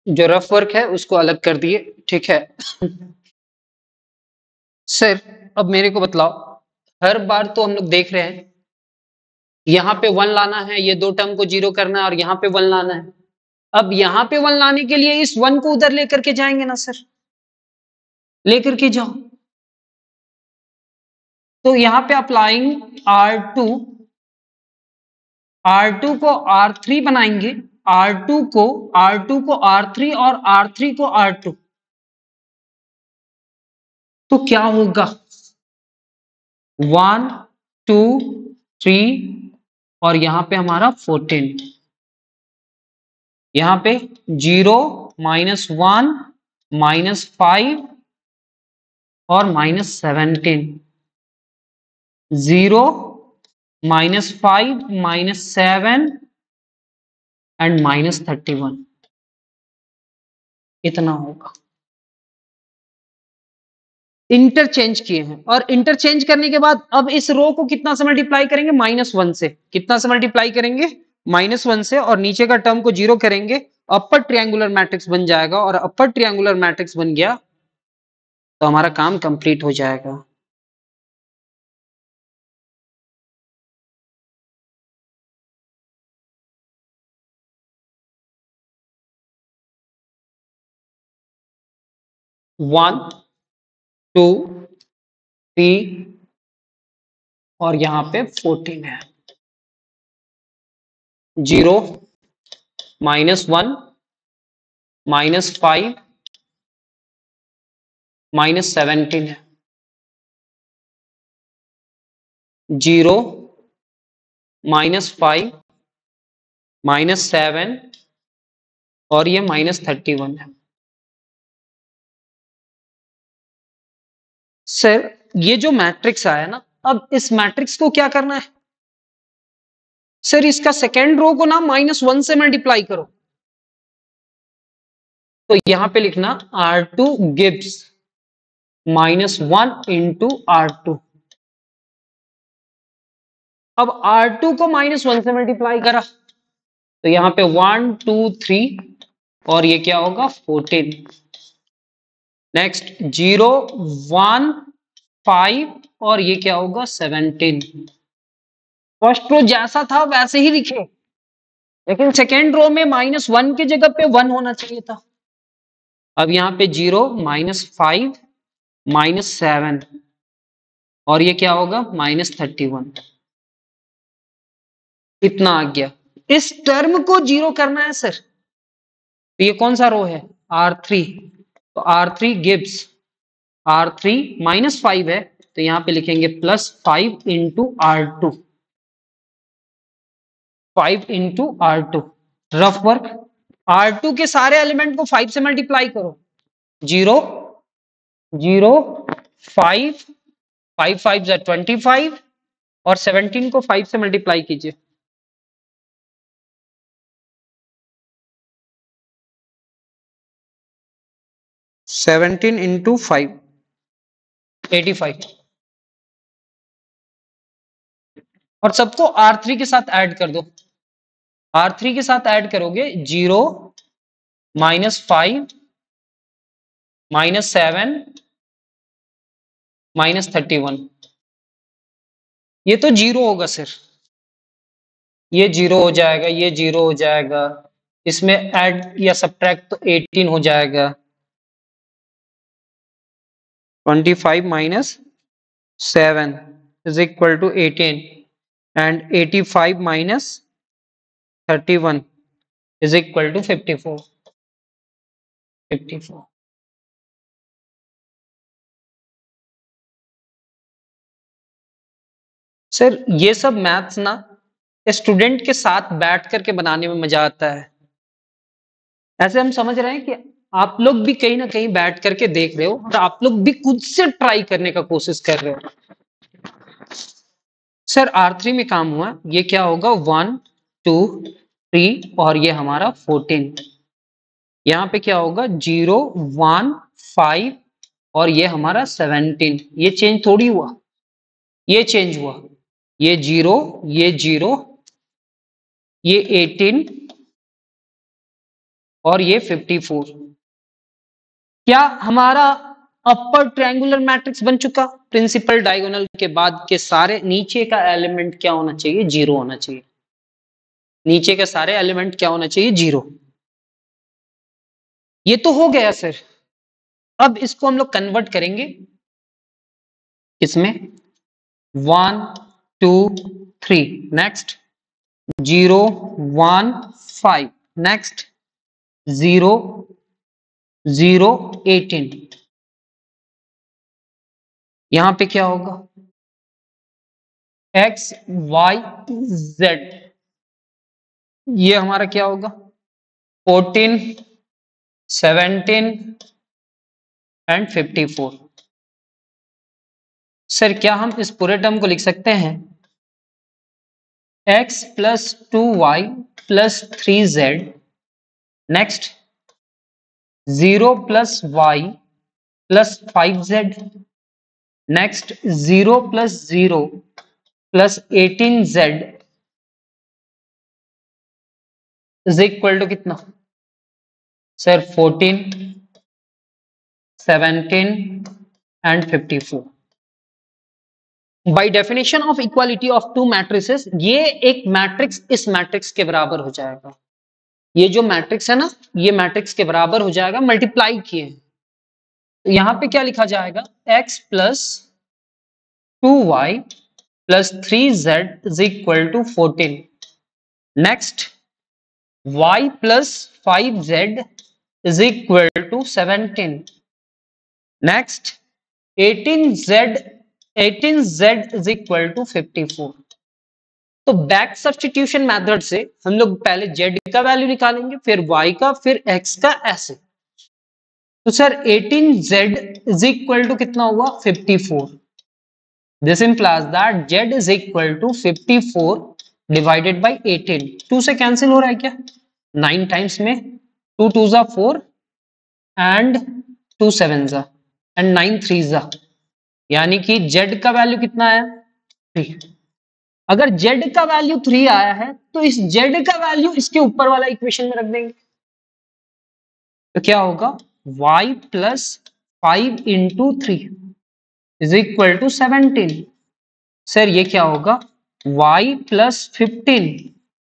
जो रफ वर्क है उसको अलग कर दिए, ठीक है। सर अब मेरे को बतलाओ, हर बार तो हम लोग देख रहे हैं यहाँ पे 1 लाना है, ये दो टर्म को 0 करना है और यहाँ पे 1 लाना है। अब यहाँ पे 1 लाने के लिए इस 1 को उधर लेकर के जाएंगे ना सर, लेकर के जाओ। तो यहाँ पे अप्लाइंग R2, R2 को R3 बनाएंगे, R2 को R3 और R3 को R2, तो क्या होगा 1 2 3 और यहां पे हमारा 14, यहां पे 0 -1 -5 और -17, 0 -5 -7 एंड -31, इतना होगा। इंटरचेंज किए हैं और इंटरचेंज करने के बाद अब इस रो को कितना से मल्टीप्लाई करेंगे, -1 से। कितना से मल्टीप्लाई करेंगे, -1 से, और नीचे का टर्म को 0 करेंगे, अपर ट्रायंगुलर मैट्रिक्स बन जाएगा। और अपर ट्रायंगुलर मैट्रिक्स बन गया तो हमारा काम कंप्लीट हो जाएगा। वन 2 3 और यहाँ पे 14 है, 0 -1 -5 -17 है, 0 -5 -7 और ये -31 है। सर ये जो मैट्रिक्स आया ना, अब इस मैट्रिक्स को क्या करना है सर, इसका सेकेंड रो को ना -1 से मल्टीप्लाई करो। तो यहां पे लिखना R2 gives -1 into R2। अब R2 को -1 से मल्टीप्लाई करा तो यहां पे 1 2 3 और ये क्या होगा 14। नेक्स्ट 0 1 5 और ये क्या होगा 17। फर्स्ट रो जैसा था वैसे ही लिखे, लेकिन सेकेंड रो में -1 की जगह पे 1 होना चाहिए था। अब यहाँ पे 0 -5 -7 और ये क्या होगा -31, इतना आ गया। इस टर्म को 0 करना है सर, तो ये कौन सा रो है R3, तो R3 गिव्स, R3 -5 है तो यहाँ पे लिखेंगे +5 into R2, 5 into R2। Rough work, R2 के सारे एलिमेंट को 5 से मल्टीप्लाई करो, 0 0 5 5 5 25 और 17 को 5 से मल्टीप्लाई कीजिए, 17 इंटू 5 85 और सबको R3 के साथ ऐड कर दो। R3 के साथ ऐड करोगे 0 -5 -7 -31, ये तो 0 होगा सर, ये 0 हो जाएगा, ये 0 हो जाएगा, इसमें ऐड या सब्ट्रैक्ट तो 18 हो जाएगा, 25 - 7 is equal to 18 and 85 - 31 is equal to 54। Sir ये सब मैथ्स ना स्टूडेंट के साथ बैठ करके बनाने में मजा आता है। ऐसे हम समझ रहे हैं कि आप लोग भी कहीं ना कहीं बैठ करके देख रहे हो और आप लोग भी खुद से ट्राई करने का कोशिश कर रहे हो। सर R3 में काम हुआ, ये क्या होगा 1 2 3 और ये हमारा 14। यहाँ पे क्या होगा 0 1 5 और ये हमारा 17। ये चेंज थोड़ी हुआ, ये चेंज हुआ, ये 0 ये 0 ये 18 और ये 54। क्या हमारा अपर ट्रायंगुलर मैट्रिक्स बन चुका? प्रिंसिपल डायगोनल के बाद के सारे नीचे का एलिमेंट क्या होना चाहिए? जीरो होना चाहिए। नीचे के सारे एलिमेंट क्या होना चाहिए? जीरो। ये तो हो गया सर। अब इसको हम लोग कन्वर्ट करेंगे किसमें? 1 2 3 नेक्स्ट 0 1 5 नेक्स्ट 0 0 18। यहां पे क्या होगा? x y z। ये हमारा क्या होगा? 14 17 एंड 54। सर क्या हम इस पूरे टर्म को लिख सकते हैं? x plus 2y plus 3z next 0 plus y plus 5z next 0 plus 0 plus 18z is equal to कितना? Sir 14 17 and 54। By definition of equality of two matrices, ये एक मैट्रिक्स इस मैट्रिक्स के बराबर हो जाएगा। ये जो मैट्रिक्स है ना, ये मैट्रिक्स के बराबर हो जाएगा मल्टीप्लाई किए। तो यहां पे क्या लिखा जाएगा? x plus 2y plus 3z is equal to 14 next y plus 5z is equal to 17 next 18z is equal to 54। तो बैक सब्स्टिट्यूशन मेथड से हम लोग पहले z का वैल्यू निकालेंगे, फिर y का, फिर x का, ऐसे। तो sir 18z is equal to कितना हुआ? 54। This implies that z is equal to 54 divided by 18। 2 से कैंसिल हो रहा है क्या? 9 टाइम्स में 2 2 जा 4 एंड 2 7 जा एंड 9 3 जा, यानी कि z का वैल्यू कितना है? 3। अगर z का वैल्यू 3 आया है तो इस z का वैल्यू इसके ऊपर वाला इक्वेशन में रख देंगे। तो क्या होगा? y plus 5 into 3 is equal to 17। Sir ये क्या होगा? y plus 15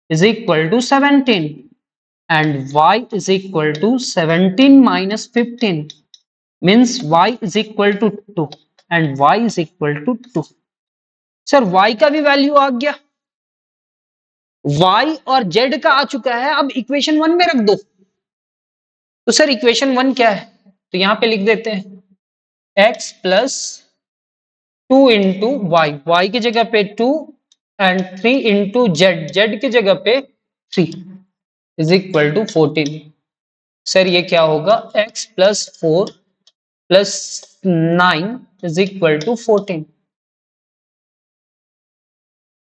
is equal to 17 and y is equal to 17 minus 15 means y is equal to 2 and y is equal to 2। Sir y का भी वैल्यू आ गया, y और z का आ चुका है, अब इक्वेशन 1 में रख दो। तो सर इक्वेशन 1 क्या है? तो यहां पे लिख देते हैं x प्लस 2 इंटू y की जगह पे 2 एंड 3 इंटू z की जगह पे 3 इज इक्वल टू 14। सर ये क्या होगा? x plus 4 plus 9 is equal to 14।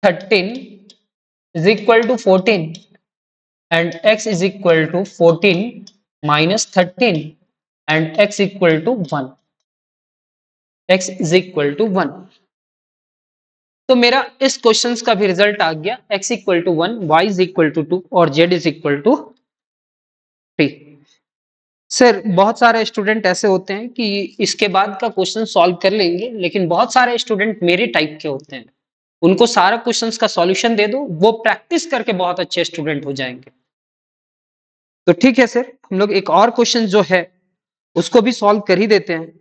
13 is equal to 14 and x is equal to 14 minus 13 and x equal to 1। x is equal to 1। तो मेरा इस क्वेश्चन का भी रिजल्ट आ गया, x equal to 1, y is equal to 2 और z is equal to 3। Sir बहुत सारे स्टूडेंट ऐसे होते हैं कि इसके बाद का क्वेश्चन सॉल्व कर लेंगे, लेकिन बहुत सारे स्टूडेंट मेरे टाइप के होते हैं, उनको सारा क्वेश्चंस का सॉल्यूशन दे दो, वो प्रैक्टिस करके बहुत अच्छे स्टूडेंट हो जाएंगे। तो ठीक है सर, हम लोग एक और क्वेश्चन जो है उसको भी सॉल्व कर ही देते हैं।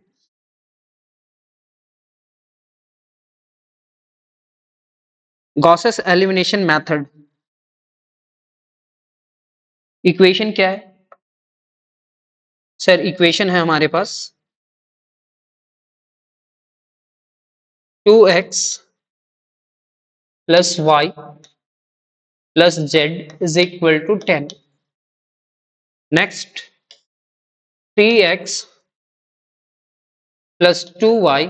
Gauss's elimination method. इक्वेशन क्या है? सर इक्वेशन है हमारे पास 2x plus y plus z is equal to 10। Next 3x plus 2y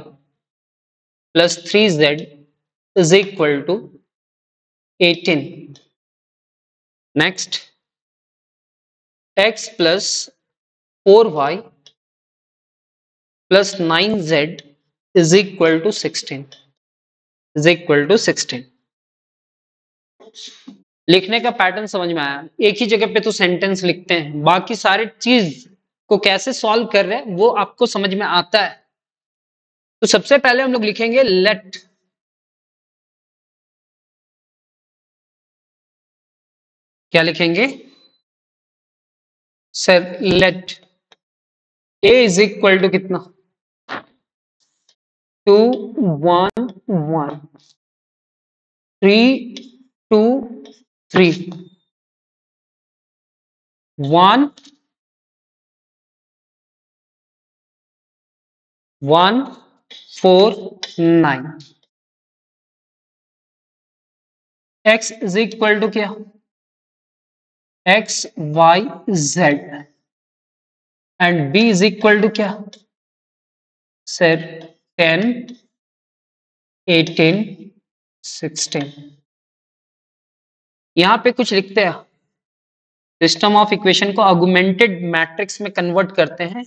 plus 3z is equal to 18। Next x plus 4y plus 9z is equal to 16 is equal to 16। लिखने का pattern समझ में आया। एक ही जगह पे तो सेंटेंस लिखते हैं, बाकी सारे चीज को कैसे सॉल्व कर रहे हैं वो आपको समझ में आता है। तो सबसे पहले हम लोग लिखेंगे लेट। क्या लिखेंगे sir? Let a is equal to कितना? 2 1 1 3 2 3 1 1 4 9। x इज इक्वल टू क्या? X y z. And b is equal to क्या सर? 10 18 16। यहां पे कुछ लिखते हैं, सिस्टम ऑफ इक्वेशन को आर्गुमेंटेड मैट्रिक्स में कन्वर्ट करते हैं।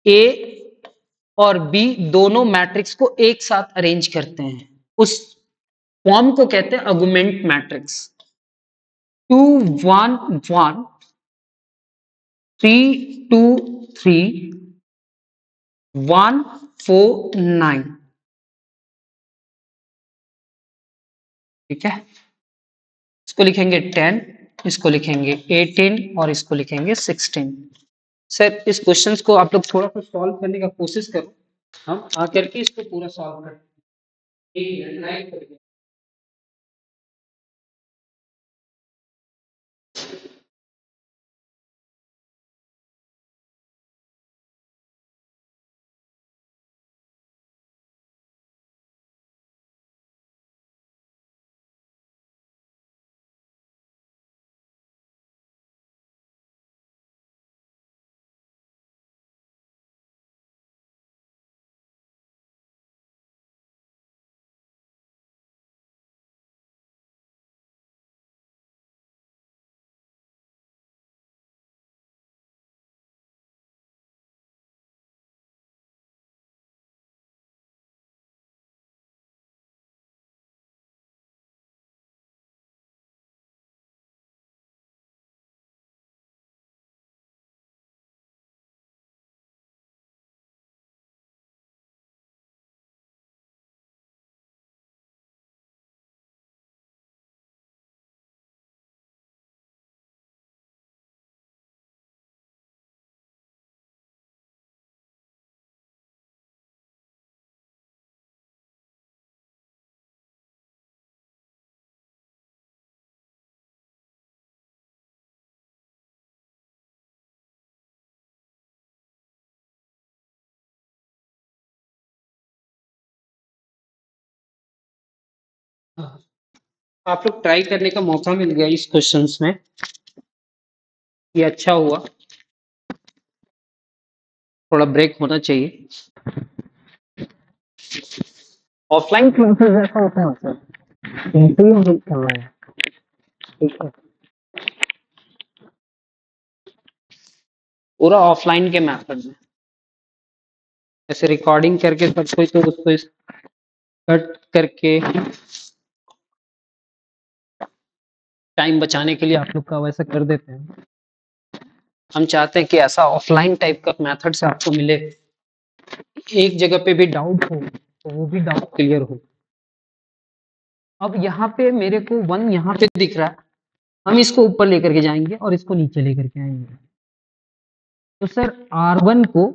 ए और बी दोनों मैट्रिक्स को एक साथ अरेंज करते हैं, उस फॉर्म को कहते हैं आर्गुमेंट मैट्रिक्स। 2 1 1 3 2 3 1 4 9। ठीक है, इसको लिखेंगे 10, इसको लिखेंगे 18 और इसको लिखेंगे 16। सर इस क्वेश्चंस को आप लोग थोड़ा सा सॉल्व करने का कोशिश करो, हम आकर के इसको पूरा सॉल्व करते हैं। एक मिनट लाइन करके। आप लोग ट्राई करने का मौका मिल गया इस क्वेश्चंस में, ये अच्छा हुआ। थोड़ा ब्रेक होना चाहिए। ऑफलाइन क्लासेस ऐसा होता है सर, इंटरव्यू करना है। ठीक है, पूरा ऑफलाइन के मेथड में, ऐसे रिकॉर्डिंग करके सब कोई तो उसको कट करके टाइम बचाने के लिए आप लोग का वैसा कर देते हैं। हम चाहते हैं कि ऐसा ऑफलाइन टाइप का मेथड से आपको मिले, एक जगह पे भी डाउट हो तो वो भी डाउट क्लियर हो। अब यहाँ पे मेरे को 1 यहाँ पे दिख रहा है, हम इसको ऊपर लेकर के जाएंगे और इसको नीचे लेकर के आएंगे। तो सर R1 को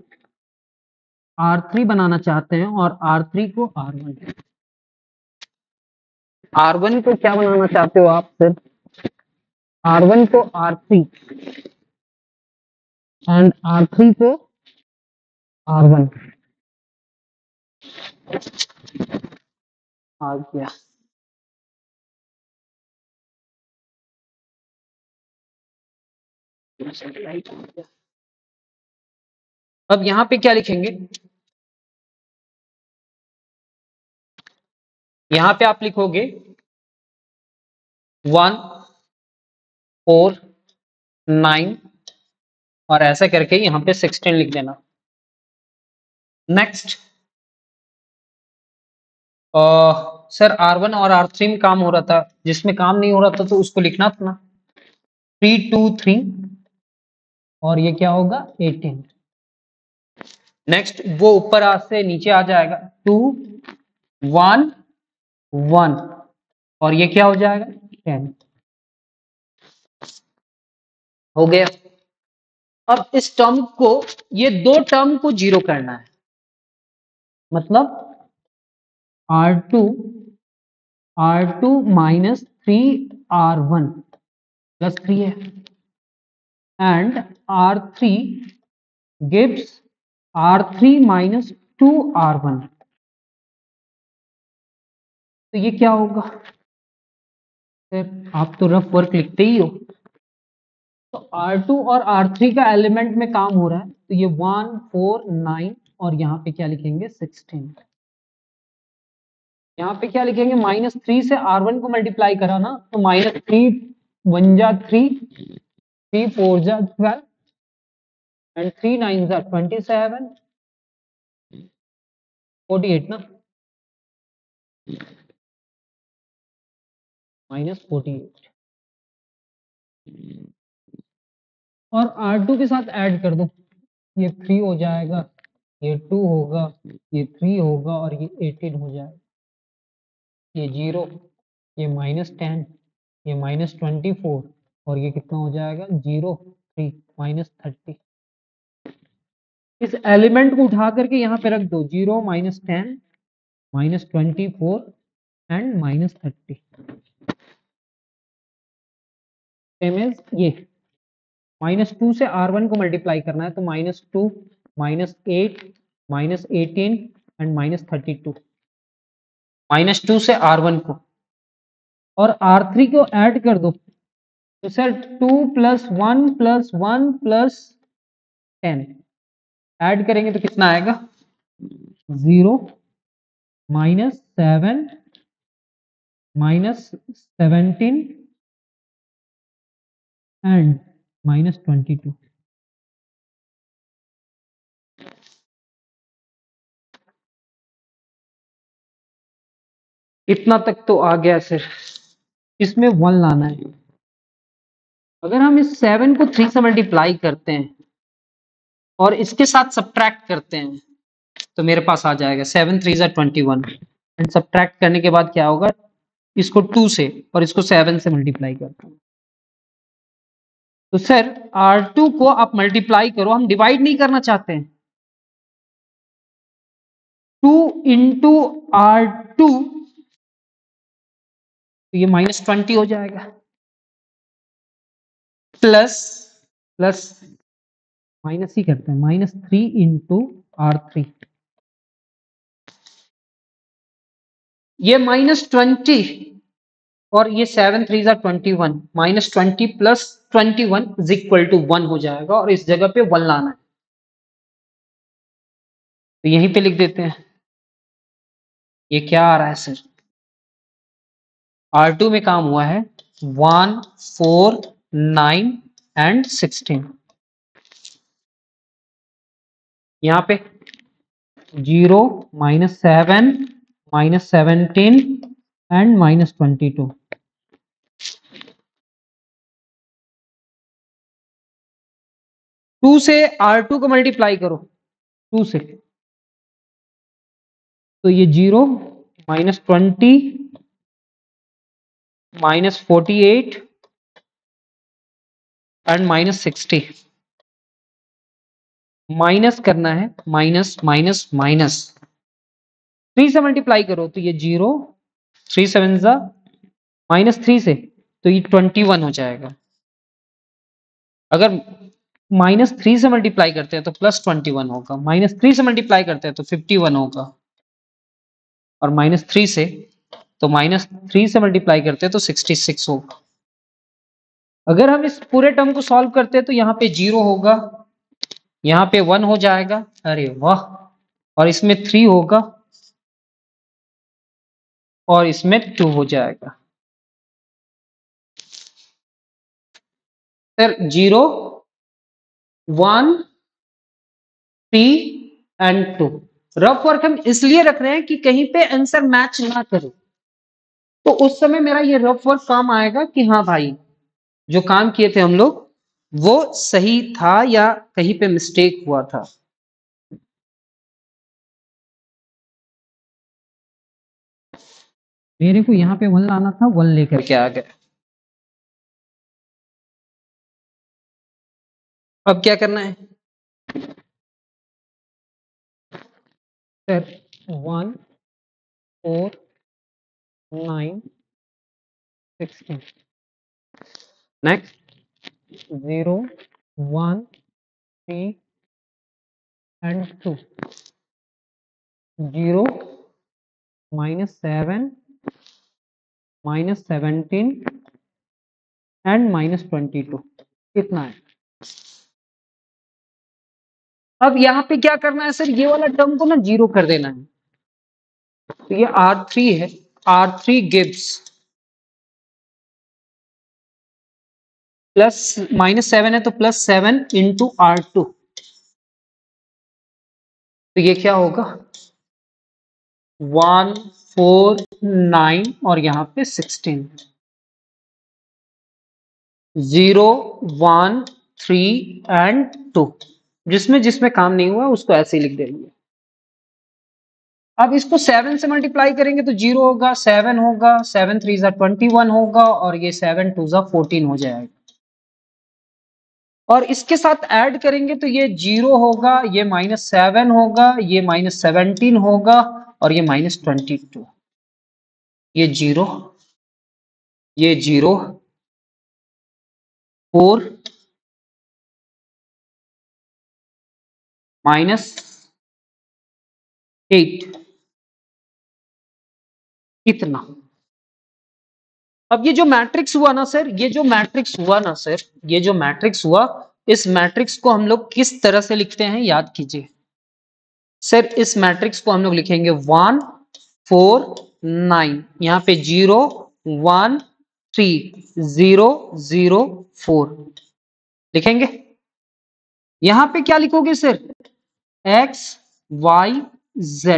R3 बनाना चाहते हैं और R3 को R1। R1 को क्या बनाना चाहते हो आप सर? R1 को R3 एंड R3 को R1। आ गया। अब यहाँ पे क्या लिखेंगे? यहाँ पे आप लिखोगे 1 4 9 और ऐसा करके यहाँ पे 16 लिख देना। नेक्स्ट सर R1 और R3 में काम हो रहा था, जिसमें काम नहीं हो रहा था तो उसको लिखना था ना, 3 2 3 और ये क्या होगा 18। नेक्स्ट वो ऊपर से नीचे आ जाएगा 2 1 1 और ये क्या हो जाएगा 10 हो गया। अब इस टर्म को, ये दो टर्म को जीरो करना है, मतलब R2 माइनस 3R1 प्लस 3 है and R3 gives R3 minus 2R1, तो ये क्या होगा सर? आप तो रफ वर्क लिखते ही हो। तो R2 और R3 का एलिमेंट में काम हो रहा है, तो ये 1 4 9 और यहाँ पे क्या लिखेंगे 16। यहाँ पे क्या लिखेंगे -3 से R1 को मल्टीप्लाई करा ना, तो -3 1 जा 3 3 4 जा 12 एंड 3 9 जा 27 48 ना, -48 और R2 के साथ ऐड कर दो, ये 3 हो जाएगा, ये 2 होगा, ये 3 होगा और ये 18 हो जाएगा, ये 0, ये -10, ये -24 और ये कितना हो जाएगा 0 3 -30। इस एलिमेंट को उठा करके यहाँ पे रख दो, 0 -10 -24 एंड -30 सेम एज ये। -2 से R1 को मल्टीप्लाई करना है, तो -2 -8 -18 एंड -32 -2 से R1 को और R3 को ऐड कर दो, तो सर 2 + 1 + 1 + 10 ऐड करेंगे तो कितना आएगा 0 -7 -17 एंड -22। इतना तक तो आ गया सर, इसमें 1 लाना है। अगर हम इस 7 को 3 से मल्टीप्लाई करते हैं और इसके साथ सब्ट्रैक्ट करते हैं, तो मेरे पास आ जाएगा 7 3 = 21 एंड सब्ट्रैक्ट करने के बाद क्या होगा, इसको 2 से और इसको 7 से मल्टीप्लाई करते हैं, तो सर R2 को आप मल्टीप्लाई करो, हम डिवाइड नहीं करना चाहते हैं, 2 × R2 तो ये -20 हो जाएगा, प्लस माइनस ही करते हैं, -3 × R3 ये -20 और ये 7 3 = 21 -20 + 21 = 1 हो जाएगा और इस जगह पे 1 लाना है, तो यहीं पे लिख देते हैं। ये क्या आ रहा है सर, R2 में काम हुआ है 1 4 9 एंड 16, यहाँ पे 0 -7 -17 एंड -22। टू से R2 को मल्टीप्लाई करो 2 से, तो ये 0 -20 -48 एंड -60 माइनस करना है, माइनस माइनस माइनस 3 से मल्टीप्लाई करो तो ये 0 3 7 जा -3 से तो ये 21 हो जाएगा। अगर -3 से मल्टीप्लाई करते हैं तो +21 होगा, -3 से मल्टीप्लाई करते हैं तो 51 होगा और -3 से तो -3 से मल्टीप्लाई करते हैं तो 66 होगा। अगर हम इस पूरे टर्म को सॉल्व करते हैं तो यहाँ पे 0 होगा, यहाँ पे 1 हो जाएगा, अरे वाह, और इसमें 3 होगा और इसमें 2 हो जाएगा। सर 0 1 3 एंड 2 रफ वर्क हम इसलिए रख रहे हैं कि कहीं पे आंसर मैच ना करे, तो उस समय मेरा ये रफ वर्क काम आएगा कि हाँ भाई, जो काम किए थे हम लोग वो सही था या कहीं पे मिस्टेक हुआ था। मेरे को यहाँ पे 1 लाना था, 1 लेकर के आ गए। अब क्या करना है सर? 1 4 9 16, नेक्स्ट 0 1 3 and 2, 0 -7 -17 and -22, कितना है? अब यहाँ पे क्या करना है सर, ये वाला टर्म को ना जीरो कर देना है। तो ये R3 है, R3 गिव्स प्लस -7 है तो +7 इंटू R2, तो ये क्या होगा 1 4 9 और यहाँ पे 16, 0 1 3 and 2, जिसमें जिसमें काम नहीं हुआ उसको ऐसे ही लिख देंगे। अब इसको 7 से मल्टीप्लाई करेंगे तो 0 होगा, 7 होगा, 7 3 21 होगा और ये 7 2 14 हो जाएगा। और इसके साथ ऐड करेंगे तो ये 0 होगा, ये -7 होगा, ये -17 होगा और ये -22। ये 0, ये 0 4 -8, इतना। अब ये जो मैट्रिक्स हुआ ना सर, ये जो मैट्रिक्स हुआ ना सर, ये जो मैट्रिक्स हुआ, इस मैट्रिक्स को हम लोग किस तरह से लिखते हैं याद कीजिए सर। इस मैट्रिक्स को हम लोग लिखेंगे 1 4 9, यहाँ पे 0 1 3 0 0 4 लिखेंगे। यहाँ पे क्या लिखोगे sir, x y z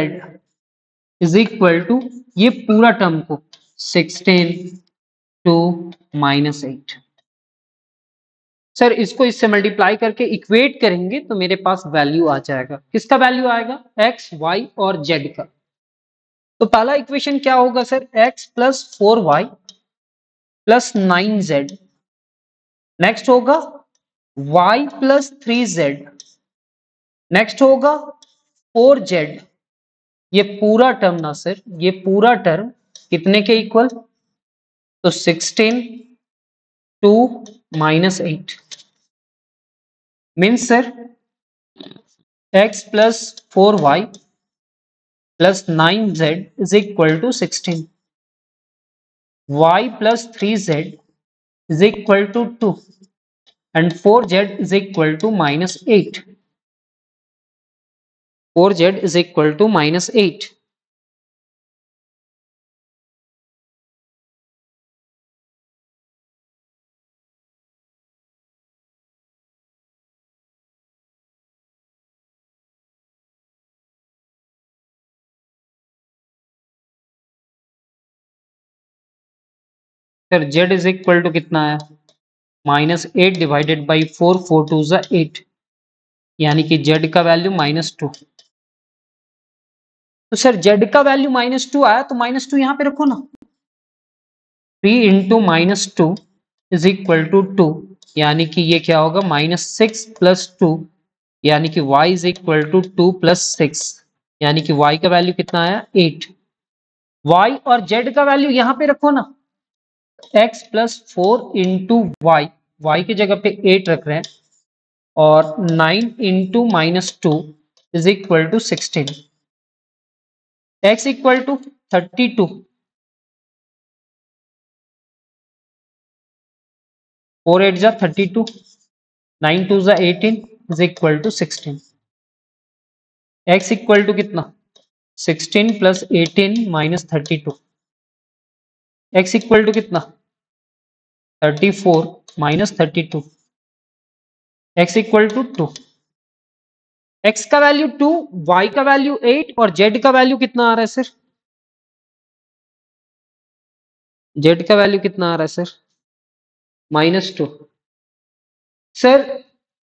is equal to ये पूरा टर्म को 16 2 -8। सर इसको इससे मल्टीप्लाई करके इक्वेट करेंगे तो मेरे पास वैल्यू आ जाएगा। किसका वैल्यू आएगा, x y और z का। तो पहला इक्वेशन क्या होगा sir, x plus 4y plus 9z, next होगा y प्लस 3z, नेक्स्ट होगा 4z। ये पूरा टर्म ना सर, ये पूरा टर्म कितने के इक्वल, तो 16 2 -8 means sir x plus 4y plus 9z is equal to 16, y plus 3z is equal to 2 and 4z is equal to -8, 4z is equal to -8। Sir z is equal to कितना है, -8 divided by 4, 4 2 8, यानी कि z का value -2। तो sir z का value -2 आया तो -2 यहाँ पे रखो ना, 3 इंटू -2 इज इक्वल टू 2, यानी कि ये क्या होगा -6 प्लस 2, यानी कि y is equal to 2 plus 6, यानी कि y का वैल्यू कितना आया 8। y और z का वैल्यू यहाँ पे रखो ना, x plus 4 into y, y की जगह पे 8 रख रहे हैं, और 9 into -2 is equal to 16, x equal to 32, 4 8 जा 32, 9 2 जा 18 is equal to 16, x equal to कितना 16 plus 18 minus 32, x equal to कितना 34 minus 32, x equal to 2, x का वैल्यू 2, y का वैल्यू 8 और z का वैल्यू कितना आ रहा है सर, जेड का वैल्यू कितना आ रहा है सर? -2। सर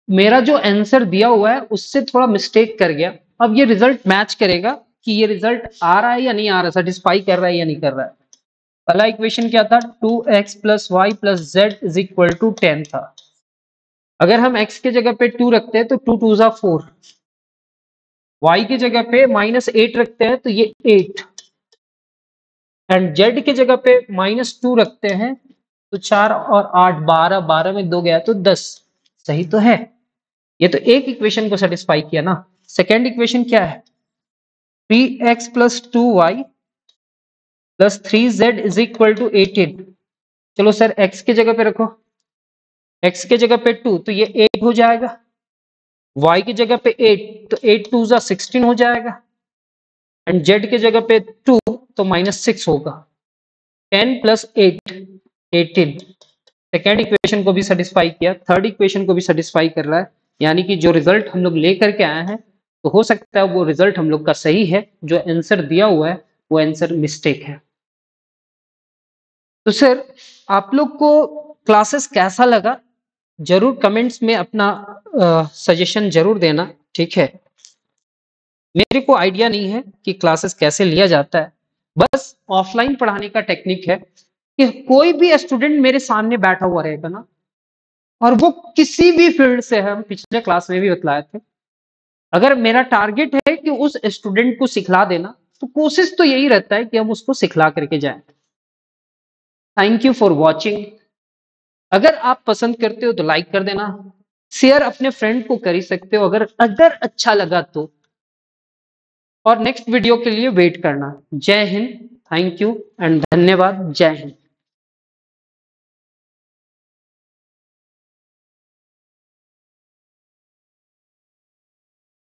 मेरा जो आंसर दिया हुआ है उससे थोड़ा मिस्टेक कर गया। अब ये रिजल्ट मैच करेगा कि ये रिजल्ट आ रहा है या नहीं आ रहा, सेटिस्फाई कर रहा है या नहीं कर रहा है। पहला इक्वेशन क्या था? 2x + y + z = 10 था। अगर हम x के जगह पे 2 रखते हैं तो 2 2 ज़ा 4, y की जगह पे -8 रखते हैं तो ये 8, एंड z की जगह पे -2 रखते हैं तो 4 और 8 12, 12 में 2 गया तो 10। सही तो है। ये तो एक इक्वेशन को सेटिस्फाई किया ना। सेकेंड इक्वेशन क्या है? 3x + 2y + 3z = 18। चलो सर x की जगह पे रखो, x की जगह पे 2 तो ये 8 हो जाएगा, y की जगह पे 8 तो 8 2 ज़ा 16 हो जाएगा, एंड z की जगह पे 2 तो -6 होगा। 10 + 8 18। सेकेंड इक्वेशन को भी सेटिस्फाई किया, थर्ड इक्वेशन को भी सेटिस्फाई कर रहा है, यानी कि जो रिजल्ट हम लोग लेकर के आए हैं तो हो सकता है वो रिजल्ट हम लोग का सही है, जो आंसर दिया हुआ है वो आंसर मिस्टेक है। तो सर आप लोग को क्लासेस कैसा लगा जरूर कमेंट्स में अपना सजेशन जरूर देना, ठीक है। मेरे को आइडिया नहीं है कि क्लासेस कैसे लिया जाता है, बस ऑफलाइन पढ़ाने का टेक्निक है कि कोई भी स्टूडेंट मेरे सामने बैठा हुआ रहेगा ना, और वो किसी भी फील्ड से है, हम पिछले क्लास में भी बतलाए थे, अगर मेरा टारगेट है कि उस स्टूडेंट को सिखला देना तो कोशिश तो यही रहता है कि हम उसको सिखला करके जाएं। Thank you for watching. अगर आप पसंद करते हो तो लाइक कर देना, शेयर अपने फ्रेंड को कर ही सकते हो अगर अगर अच्छा लगा तो, और नेक्स्ट वीडियो के लिए वेट करना। जय हिंद, थैंक यू एंड धन्यवाद। जय हिंद।